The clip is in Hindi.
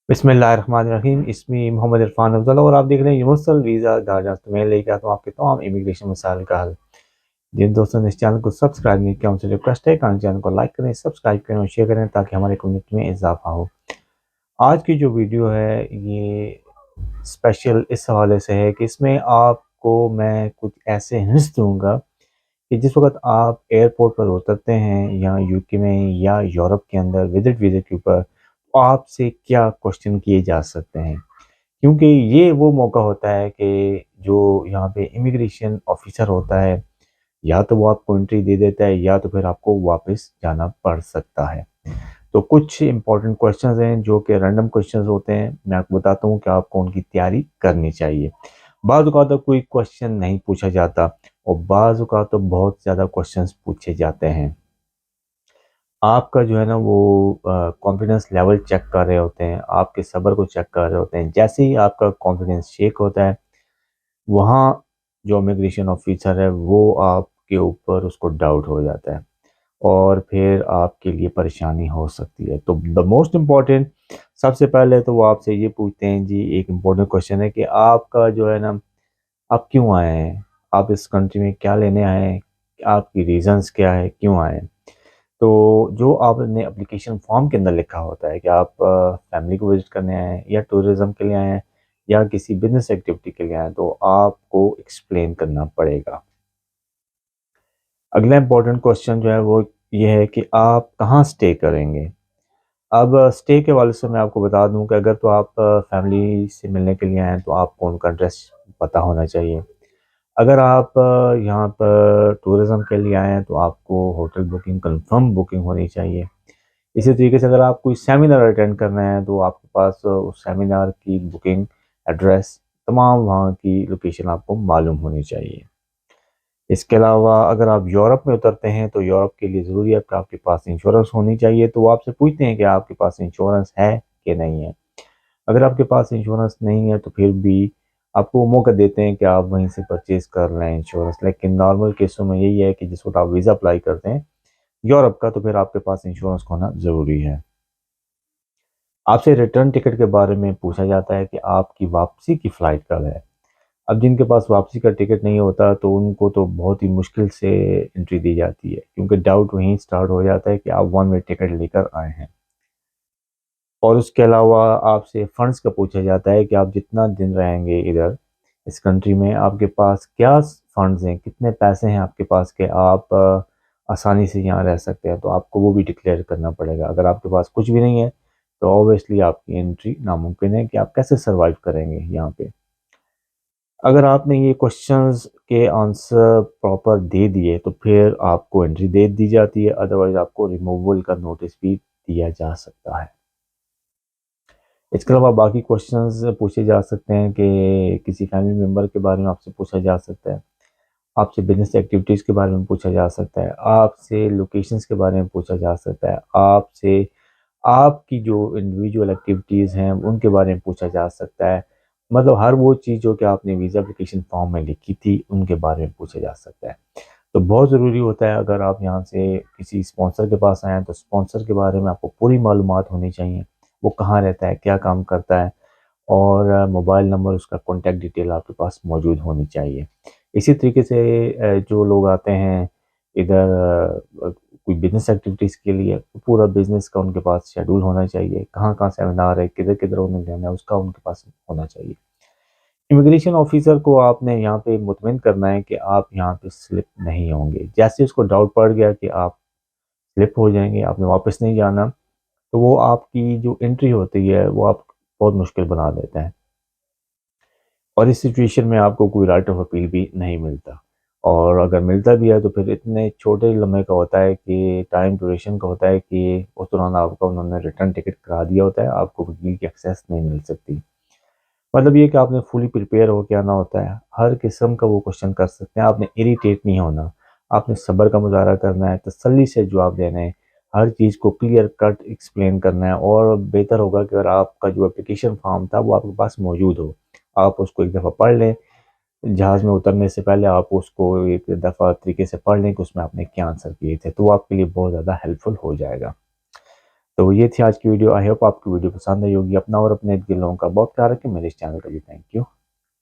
बिस्मिल्लाहिर्रहमानिर्रहीम। इसमें मोहम्मद इरफान अफजल और आप देख रहे हैं यूनिवर्सल वीज़ा जहाँ तो मैं लेके आता हूँ आपके तमाम इमिग्रेशन मसाइल का हल। जिन दोस्तों ने इस चैनल को सब्सक्राइब नहीं किया उनसे रिक्वेस्ट है कि चैनल को लाइक करें, सब्सक्राइब करें और शेयर करें ताकि हमारे कम्युनिटी में इजाफा हो। आज की जो वीडियो है ये स्पेशल इस हवाले से है कि इसमें आपको मैं कुछ ऐसे हिंट्स दूंगा कि जिस वक्त आप एयरपोर्ट पर उतरते हैं या यूके में या यूरोप के अंदर विजिट वीज़े के ऊपर, तो आपसे क्या क्वेश्चन किए जा सकते हैं। क्योंकि ये वो मौका होता है कि जो यहाँ पे इमिग्रेशन ऑफिसर होता है या तो वो आपको एंट्री दे देता है या तो फिर आपको वापस जाना पड़ सकता है। तो कुछ इंपॉर्टेंट क्वेश्चंस हैं जो कि रैंडम क्वेश्चंस होते हैं, मैं आपको बताता हूँ कि आपको उनकी तैयारी करनी चाहिए। बाज़ औक़ात तो कोई क्वेश्चन नहीं पूछा जाता और बाज़ औक़ात तो बहुत ज़्यादा क्वेश्चंस पूछे जाते हैं। आपका जो है ना वो कॉन्फिडेंस लेवल चेक कर रहे होते हैं, आपके सब्र को चेक कर रहे होते हैं। जैसे ही आपका कॉन्फिडेंस शेक होता है, वहाँ जो इमिग्रेशन ऑफिसर है वो आपके ऊपर उसको डाउट हो जाता है और फिर आपके लिए परेशानी हो सकती है। तो द मोस्ट इम्पॉर्टेंट, सबसे पहले तो वो आपसे ये पूछते हैं जी, एक इम्पॉर्टेंट क्वेश्चन है कि आपका जो है ना, आप क्यों आए हैं? आप इस कंट्री में क्या लेने आए हैं? आपकी रीज़न्स क्या है, क्यों आए हैं? तो जो आपने एप्लीकेशन फॉर्म के अंदर लिखा होता है कि आप फैमिली को विज़िट करने आए हैं या टूरिज़्म के लिए आए हैं या किसी बिज़नेस एक्टिविटी के लिए आए हैं, तो आपको एक्सप्लेन करना पड़ेगा। अगला इम्पोर्टेंट क्वेश्चन जो है वो ये है कि आप कहाँ स्टे करेंगे? अब स्टे के हवाले से मैं आपको बता दूँ कि अगर तो आप फैमिली से मिलने के लिए आए हैं तो आपको उनका एड्रेस पता होना चाहिए। अगर आप यहाँ पर टूरिज़्म के लिए आए हैं तो आपको होटल बुकिंग कन्फर्म बुकिंग होनी चाहिए। इसी तरीके से अगर आप कोई सेमिनार अटेंड कर रहे हैं तो आपके पास उस सेमिनार की बुकिंग, एड्रेस, तमाम वहाँ की लोकेशन आपको मालूम होनी चाहिए। इसके अलावा अगर आप यूरोप में उतरते हैं तो यूरोप के लिए ज़रूरी है कि आपके पास इंश्योरेंस होनी चाहिए। तो वो आपसे पूछते हैं कि आपके पास इंश्योरेंस है कि नहीं है। अगर आपके पास इंश्योरेंस नहीं है तो फिर भी आपको वो मौका देते हैं कि आप वहीं से परचेज़ कर लें इंश्योरेंस। लेकिन नॉर्मल केसों में यही है कि जिस वक्त आप वीज़ा अप्लाई करते हैं यूरोप का, तो फिर आपके पास इंश्योरेंस होना ज़रूरी है। आपसे रिटर्न टिकट के बारे में पूछा जाता है कि आपकी वापसी की फ़्लाइट कब है। अब जिनके पास वापसी का टिकट नहीं होता तो उनको तो बहुत ही मुश्किल से एंट्री दी जाती है, क्योंकि डाउट वहीं स्टार्ट हो जाता है कि आप वन वे टिकट लेकर आए हैं। और उसके अलावा आपसे फ़ंड्स का पूछा जाता है कि आप जितना दिन रहेंगे इधर इस कंट्री में, आपके पास क्या फ़ंड्स हैं, कितने पैसे हैं आपके पास कि आप आसानी से यहाँ रह सकते हैं। तो आपको वो भी डिक्लेयर करना पड़ेगा। अगर आपके पास कुछ भी नहीं है तो ऑब्वियसली आपकी एंट्री नामुमकिन है कि आप कैसे सर्वाइव करेंगे यहाँ पे। अगर आपने ये क्वेश्चंस के आंसर प्रॉपर दे दिए तो फिर आपको एंट्री दे दी जाती है, अदरवाइज़ आपको रिमूवल का नोटिस भी दिया जा सकता है। इसके अलावा बाकी क्वेश्चंस पूछे जा सकते हैं कि किसी फैमिली मेंबर के बारे में आपसे पूछा जा सकता है, आपसे बिज़नेस एक्टिविटीज़ के बारे में पूछा जा सकता है, आपसे लोकेशंस के बारे में पूछा जा सकता है, आपसे आपकी जो इंडिविजुअल एक्टिविटीज़ हैं उनके बारे में पूछा जा सकता है। मतलब हर वो चीज़ जो कि आपने वीज़ा एप्लीकेशन फॉर्म में लिखी थी उनके बारे में पूछा जा सकता है। तो बहुत ज़रूरी होता है, अगर आप यहाँ से किसी स्पॉन्सर के पास आए हैं तो स्पॉन्सर के बारे में आपको पूरी मालूमात होनी चाहिए। वो कहाँ रहता है, क्या काम करता है और मोबाइल नंबर, उसका कॉन्टैक्ट डिटेल आपके पास मौजूद होनी चाहिए। इसी तरीके से जो लोग आते हैं इधर कोई बिज़नेस एक्टिविटीज़ के लिए, तो पूरा बिज़नेस का उनके पास शेड्यूल होना चाहिए, कहाँ-कहाँ सेमिनार है, किधर-किधर उन्हें जाना है, उसका उनके पास होना चाहिए। इमिग्रेशन ऑफ़िसर को आपने यहाँ पे मुतमिन करना है कि आप यहाँ पे स्लिप नहीं होंगे। जैसे उसको डाउट पड़ गया कि आप स्लिप हो जाएँगे, आपने वापस नहीं जाना, तो वो आपकी जो एंट्री होती है, वो आप बहुत मुश्किल बना देता है। और इस सिचुएशन में आपको कोई राइट ऑफ अपील भी नहीं मिलता, और अगर मिलता भी है तो फिर इतने छोटे लम्हे का होता है कि टाइम ड्यूरेशन का होता है कि उस दौरान आपका उन्होंने रिटर्न टिकट करा दिया होता है, आपको वकील की एक्सेस नहीं मिल सकती। मतलब ये कि आपने फुली प्रिपेयर होके आना होता है, हर किस्म का वो क्वेश्चन कर सकते हैं, आपने इरिटेट नहीं होना, आपने सब्र का मुज़ाहरा करना है, तसल्ली से जवाब देने हैं, हर चीज़ को क्लियर कट एक्सप्लेन करना है। और बेहतर होगा कि अगर आपका जो एप्लीकेशन फॉर्म था वो आपके पास मौजूद हो, आप उसको एक दफ़ा पढ़ लें, जहाज़ में उतरने से पहले आप उसको एक दफ़ा तरीके से पढ़ लें कि उसमें आपने क्या आंसर किए थे, तो वो आपके लिए बहुत ज़्यादा हेल्पफुल हो जाएगा। तो ये थी आज की वीडियो। आई होप आपको वीडियो पसंद आई होगी। अपना और अपने इर्द गिर्द लोगों का बहुत ख्याल रखें। मेरे इस चैनल का भी थैंक यू।